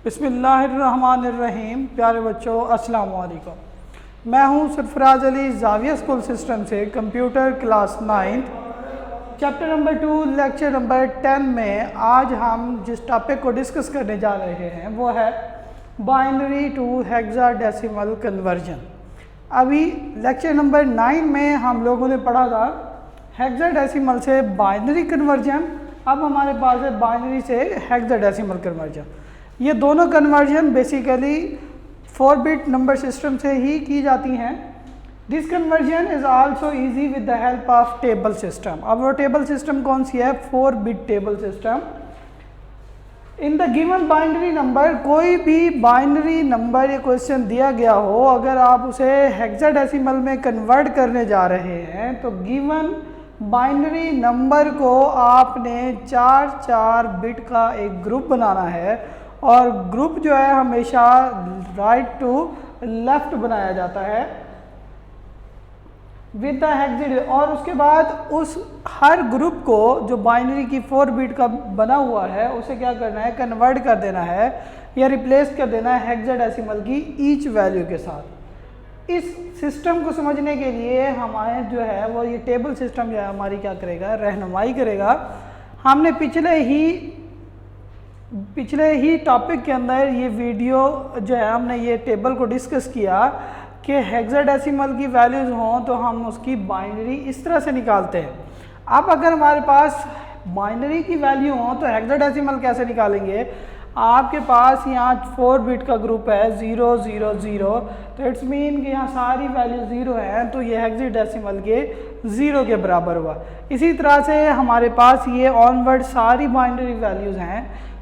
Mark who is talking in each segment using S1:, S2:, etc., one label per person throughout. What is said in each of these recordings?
S1: बिस्मिल्लाहिर्रहमानिर्रहीम। प्यारे बच्चों, अस्सलाम वालेकुम। मैं हूं सरफराज अली, जाविया स्कूल सिस्टम से, computer class 9 chapter number 2 lecture number 10 में आज हम जिस टॉपिक को डिस्कस करने जा रहे हैं वो है बाइनरी टू हेक्साडेसिमल कन्वर्जन। अभी लेक्चर नंबर 9 में हम लोगों ने पढ़ा था हेक्साडेसिमल से बाइनरी कन्वर्जन। अब हमारे पास है बाइनरी से हेक्साडेसिमल कन्वर्जन। ये दोनों conversion basically 4 bit number system से ही की जाती हैं। This conversion is also easy with the help of table system. अब वो टेबल सिस्टम कौन सी है? 4 bit table system. In the given binary number, कोई भी बाइनरी नंबर या क्वेश्चन दिया गया हो, अगर आप उसे हेक्साडेसिमल में कन्वर्ट करने जा रहे हैं तो गिवन बाइनरी नंबर को आपने 4 बिट का एक ग्रुप बनाना है और ग्रुप जो है हमेशा राइट टू लेफ्ट बनाया जाता है विद द हेक्साडेसिमल। और उसके बाद उस हर ग्रुप को जो बाइनरी की 4 बिट का बना हुआ है उसे क्या करना है? कन्वर्ट कर देना है या रिप्लेस कर देना है हेक्साडेसिमल की ईच वैल्यू के साथ। इस सिस्टम को समझने के लिए हमारे जो है वो ये टेबल सिस्टम जो है हमारी क्या करेगा? रहनुमाई करेगा। हमने पिछले ही टॉपिक के अंदर ये वीडियो जो है हमने ये टेबल को डिस्कस किया कि हेक्साडेसिमल की वैल्यूज़ हों तो हम उसकी बाइनरी इस तरह से निकालते हैं। अब अगर हमारे पास बाइनरी की वैल्यू हो तो हेक्साडेसिमल कैसे निकालेंगे? आपके पास यहाँ 4 बिट का ग्रुप है 0 0 0, तो इट्स मीन कि यहाँ सारी वैल्यू 0 हैं, तो ये हेक्साडेसिमल के 0 के बराबर हुआ। इसी तरह से हमारे पास ये ऑनवर्ड सारी बाइनरी वैल्यूज़ हैं।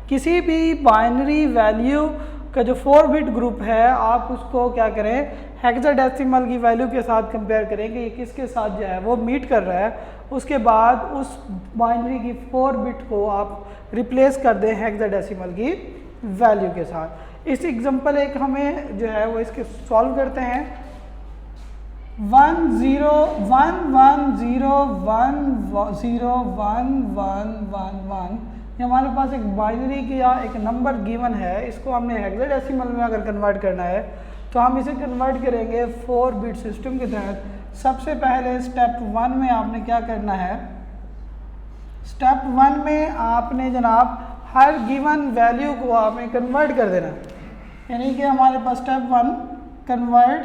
S1: किसी भी बाइनरी वैल्यू का जो 4 बिट ग्रुप है आप उसको क्या करें? हेक्साडेसिमल की वैल्यू के साथ कंपेयर करें कि ये किसके साथ जो है वो मीट कर रहा है। उसके बाद उस बाइनरी की 4 बिट को आप रिप्लेस कर दें हेक्साडेसिमल की वैल्यू के साथ। इस एग्जांपल एक हमें जो है वो इसके सॉल्व करते हैं। 1 0 1 1 0 1 0 1 1 1 1, ये हमारे पास एक बाइनरी का एक नंबर गिवन है। इसको हमने हेक्साडेसिमल में अगर कन्वर्ट करना है तो हम इसे कन्वर्ट करेंगे 4 बिट सिस्टम के तहत। सबसे पहले स्टेप 1 में आपने क्या करना है? स्टेप 1 में आपने जनाब हर गिवन वैल्यू को आपने कन्वर्ट कर देना, यानी कि हमारे पास step 1 convert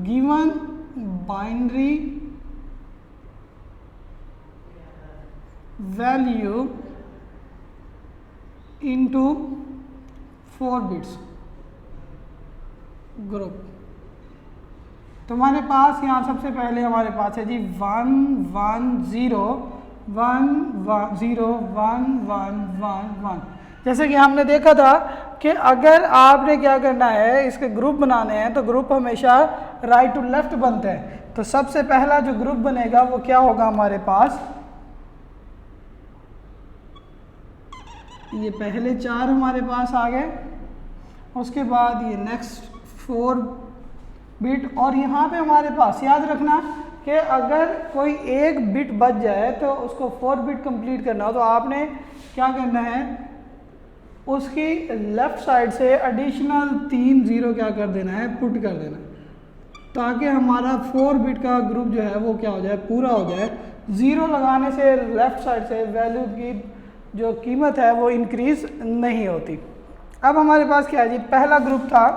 S1: given binary value into 4 bits group. तो हमारे पास यहाँ सबसे पहले हमारे पास है जी 1 1 0 1 0 1 1 1 1। जैसे कि हमने देखा था कि अगर आपने क्या करना है, इसके ग्रुप बनाने हैं तो ग्रुप हमेशा राइट टू लेफ्ट बनते हैं। तो सबसे पहला जो ग्रुप बनेगा वो क्या होगा? हमारे पास ये पहले 4 हमारे पास आ गए, उसके बाद ये नेक्स्ट 4 बिट, और यहाँ पे हमारे पास याद रखना कि अगर कोई एक बिट बच जाए तो उसको 4 बिट कंप्लीट करना हो तो आपने क्या करना है? उसकी लेफ़्ट साइड से एडिशनल 3 0 क्या कर देना है? पुट कर देना, ताकि हमारा 4 बिट का ग्रुप जो है वो क्या हो जाए? पूरा हो जाए। 0 लगाने से लेफ़्ट साइड से वैल्यू की जो कीमत है वो इंक्रीज़ नहीं होती। अब हमारे पास क्या है जी? पहला ग्रुप था।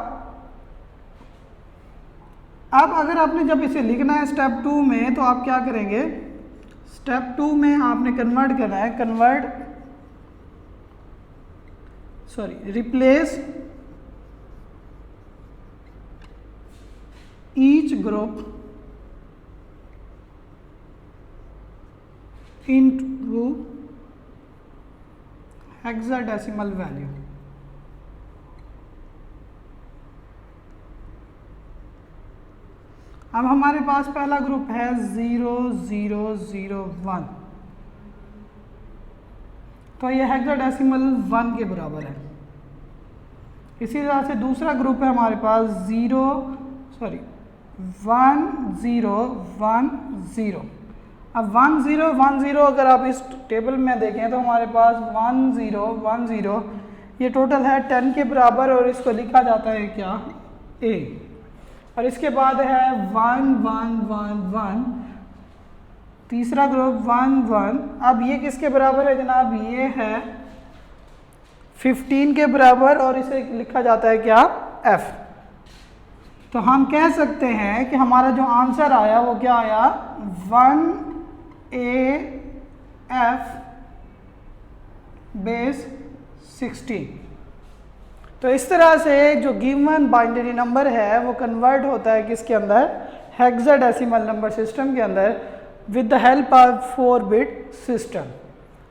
S1: अब अगर आपने जब इसे लिखना है स्टेप 2 में तो आप क्या करेंगे? स्टेप 2 में आपने कन्वर्ट करना है, replace each group into hexadecimal value. अब हमारे पास पहला ग्रुप है 0 0 0 1, तो ये हेक्साडेसिमल 1 के बराबर है। इसी तरह से दूसरा ग्रुप है हमारे पास 1 0 1 0। अब 1010 अगर आप इस टेबल में देखें तो हमारे पास 1010 ये टोटल है 10 के बराबर और इसको लिखा जाता है क्या ए। और इसके बाद है 1111 तीसरा ग्रुप 11। अब ये किसके बराबर है जनाब, ये है 15 के बराबर और इसे लिखा जाता है क्या एफ। तो हम कह सकते हैं कि हमारा जो आंसर आया वो क्या आया 1AF बेस 16। तो इस तरह से जो गिवन बाइनरी नंबर है वो कन्वर्ट होता है किसके अंदर, हेक्साडेसिमल नंबर सिस्टम के अंदर विद द हेल्प ऑफ 4-बिट सिस्टम।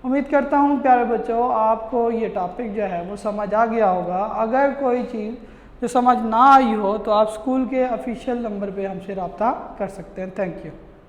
S1: उम्मीद करता हूँ प्यारे बच्चों आपको ये टॉपिक जो है वो समझ आ गया होगा। अगर कोई चीज़ जो समझ ना आई हो तो आप स्कूल के ऑफिशियल नंबर पे हमसे रब्ता कर सकते हैं। Thank you.